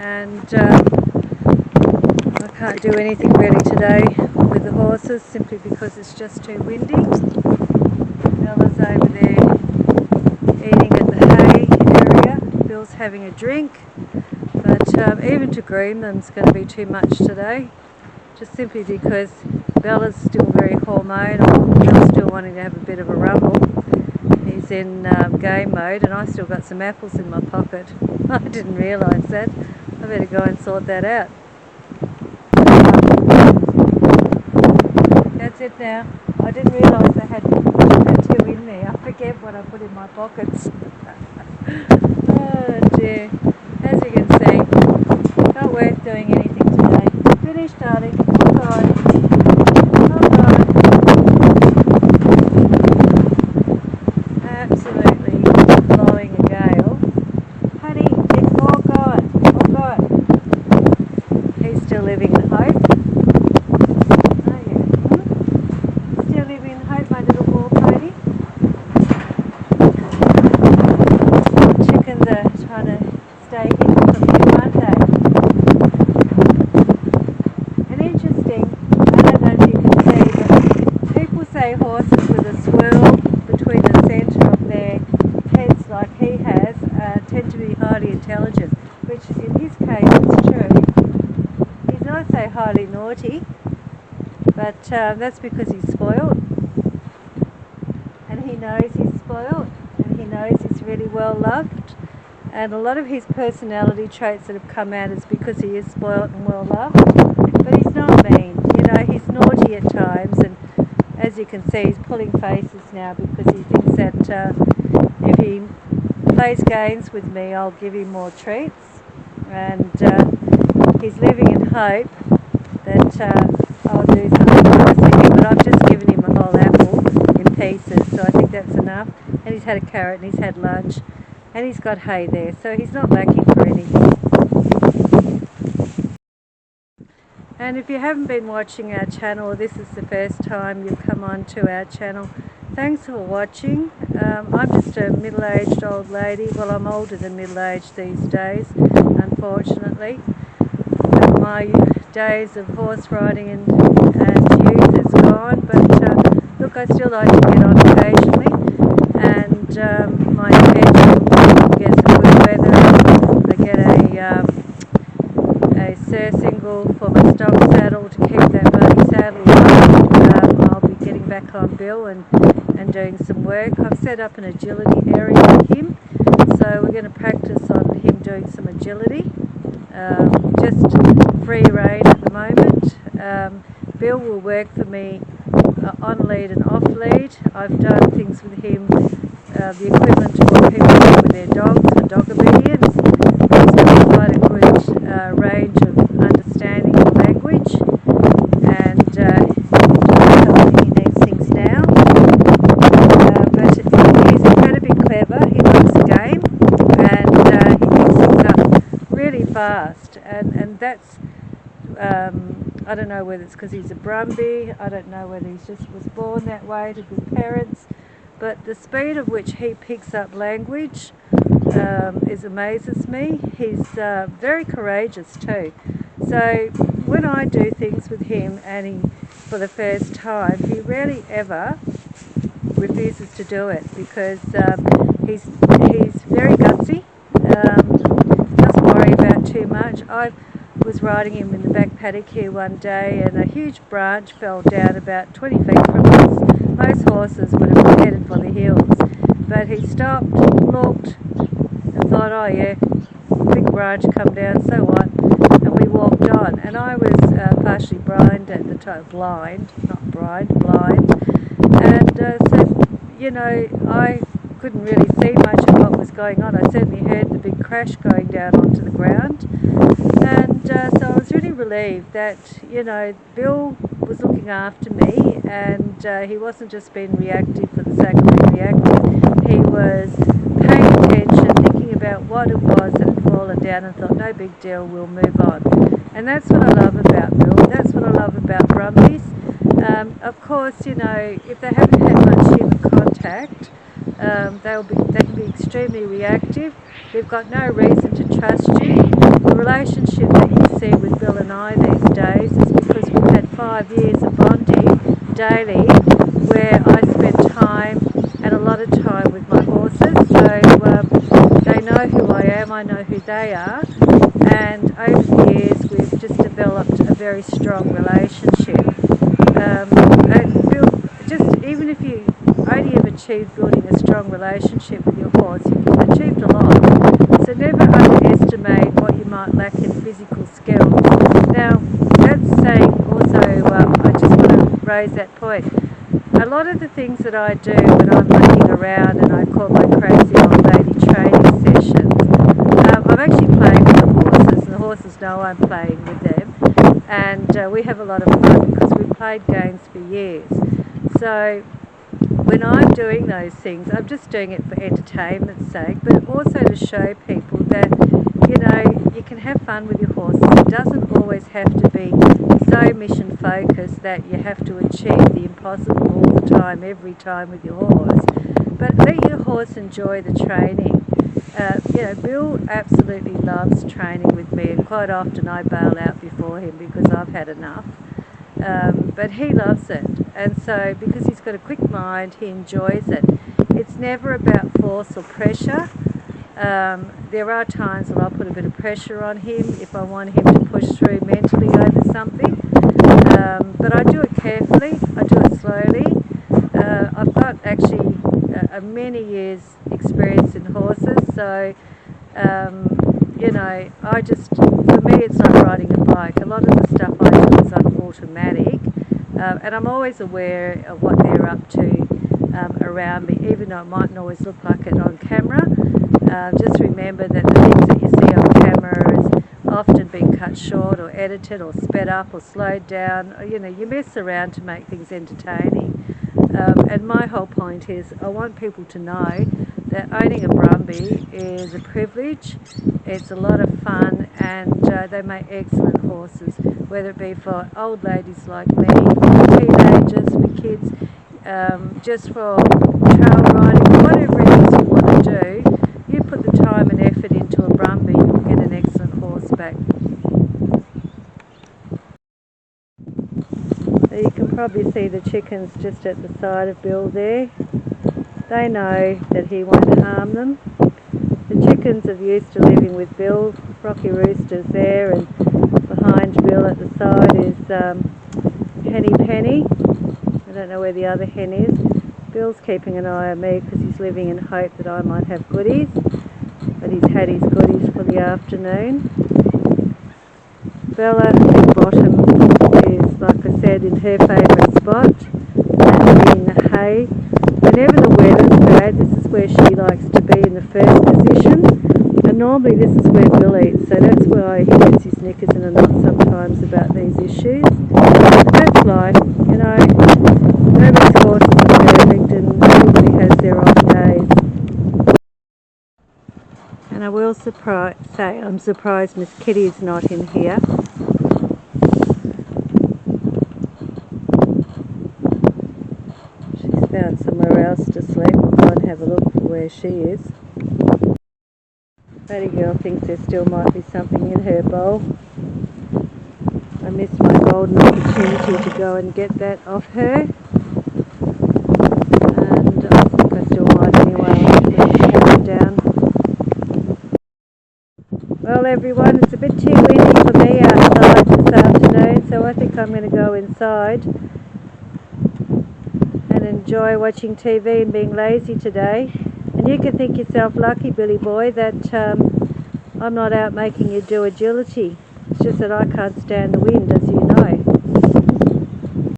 and I can't do anything really today with the horses simply because it's just too windy. Bella's over there eating at the hay area. Bill's having a drink, but even to groom them is going to be too much today, just simply because Bella's still very hormonal. Bill's still wanting to have a bit of a rumble. He's in game mode, and I still got some apples in my pocket. I didn't realise that. I better go and sort that out. That's it now. I didn't realise I had two in there. I forget what I put in my pockets. Oh dear. As you can see, not worth doing anything today. Finished, darling. Oh God. Oh God. Absolutely blowing a gale. Honey, it's all gone. Oh God. He's still living in hope. Oh yeah. Still living in hope, my little war pony. Chickens are trying to stay hidden from you, aren't they? And interesting, I don't know if you can see, but people say horses with a swirl between the centre of their heads like he has tend to be highly intelligent, which in his case is true. He's not so highly naughty, but that's because he's spoiled, and he knows he's spoiled, and he knows he's really well loved, and a lot of his personality traits that have come out is because he is spoiled and well loved. But he's not mean, he's naughty at times, and as you can see, he's pulling faces now because he thinks that if he plays games with me, I'll give him more treats, and he's living in hope that I'll do something nice for him. But I've just given him a whole apple in pieces, so I think that's enough. And he's had a carrot, and he's had lunch, and he's got hay there, so he's not lacking for anything. And if you haven't been watching our channel, or this is the first time you've come on to our channel, thanks for watching. I'm just a middle-aged old lady. Well, I'm older than middle-aged these days, unfortunately. But my days of horse riding and youth is gone, but look, I still like to get on occasionally, and my schedule gets some good weather. I get a Sir single for my stock saddle to keep that bloody saddle on. I'll be getting back on Bill and doing some work. I've set up an agility area with him, so we're going to practice on him doing some agility. Just free rein at the moment. Bill will work for me on lead and off lead. I've done things with him, the equivalent to what people do with their dogs for dog obedience. He's got quite a good range of understanding of language, and he needs things now. But he's incredibly clever. He loves the game, and he picks things up really fast. And that's I don't know whether it's because he's a brumby. I don't know whether he just was born that way to good parents. But the speed at which he picks up language amazes me. He's very courageous too. So when I do things with him and for the first time, he rarely ever refuses to do it because he's very gutsy, doesn't worry about too much. I was riding him in the back paddock here one day, and a huge branch fell down about 20 feet from us. Most horses would have headed for the hills, but he stopped, looked, and thought, oh yeah, big branch come down, so what? And we walked on, and I was partially blind at the time, blind, and so, I couldn't really see much of what was going on. I certainly heard the big crash going down onto the ground, and so I was really relieved that, Bill was looking after me, and he wasn't just being reactive for the sake of being reactive. He was paying attention, thinking about what it was that had fallen down, and thought, no big deal, we'll move on. And that's what I love about Bill. That's what I love about brumbies. Of course, if they haven't had much human contact, they can be extremely reactive. They've got no reason to trust you. the relationship that you see with Bill and I these days is because we've had 5 years of bonding daily, where I spend time and a lot of time with my horses, so they know who I am, I know who they are, and over the years we've just developed a very strong relationship. And Bill, just even if you only have achieved building a strong relationship with your horse, you've achieved a lot. So never underestimate what you might lack in physical skills. Now, that's saying also, I just want to raise that point. A lot of the things that I do when I'm looking around and I call my crazy old lady training sessions, I'm actually playing with the horses, and the horses know I'm playing with them, and we have a lot of fun because we've played games for years. So when I'm doing those things, I'm just doing it for entertainment's sake, but also to show people that, you know, you can have fun with your horses. It doesn't always have to be so mission focused that you have to achieve the impossible all the time, every time with your horse, but let your horse enjoy the training. You know, Bill absolutely loves training with me, and quite often I bail out before him because I've had enough. But he loves it, and so because he's got a quick mind, he enjoys it. It's never about force or pressure. There are times when I'll put a bit of pressure on him if I want him to push through mentally over something, but I do it carefully, I do it slowly. I've got actually many years experience in horses, so you know, for me it's like riding a bike. A lot of the stuff I do is on automatic, and I'm always aware of what they're up to around me, even though it mightn't always look like it on camera. Just remember that the things that you see on camera is often being cut short or edited or sped up or slowed down. You know, you mess around to make things entertaining. And my whole point is I want people to know that owning a brumby is a privilege, it's a lot of fun, and they make excellent horses, whether it be for old ladies like me, for teenagers, for kids, just for trail riding, whatever it is you want to do. You put the time and effort into a brumby, you'll get an excellent horse back. So you can probably see the chickens just at the side of Bill there. They know that he won't harm them. The chickens are used to living with Bill. Rocky Rooster's there, and behind Bill at the side is Henny Penny. I don't know where the other hen is. Bill's keeping an eye on me because he's living in hope that I might have goodies, but he's had his goodies for the afternoon. Bella at bottom is, like I said, in her favourite spot, that's in the hay. Whenever the weather's bad, this is where she likes to be, in the first position, and normally this is where Bill eats, so that's why he gets his knickers in a knot sometimes about these issues. But that's life, you know, nobody's horses are perfect and everybody has their off days. And I will say I'm surprised Miss Kitty's not in here. She's found somewhere else to sleep. I'll go and have a look for where she is. Lady girl thinks there still might be something in her bowl. I missed my golden opportunity to go and get that off her. And I think I still might anyway. I'll have to put it down. Well everyone, it's a bit too windy for me outside this afternoon, so I think I'm going to go inside and enjoy watching TV and being lazy today. And you can think yourself lucky, Billy boy, that I'm not out making you do agility. It's just that I can't stand the wind, as you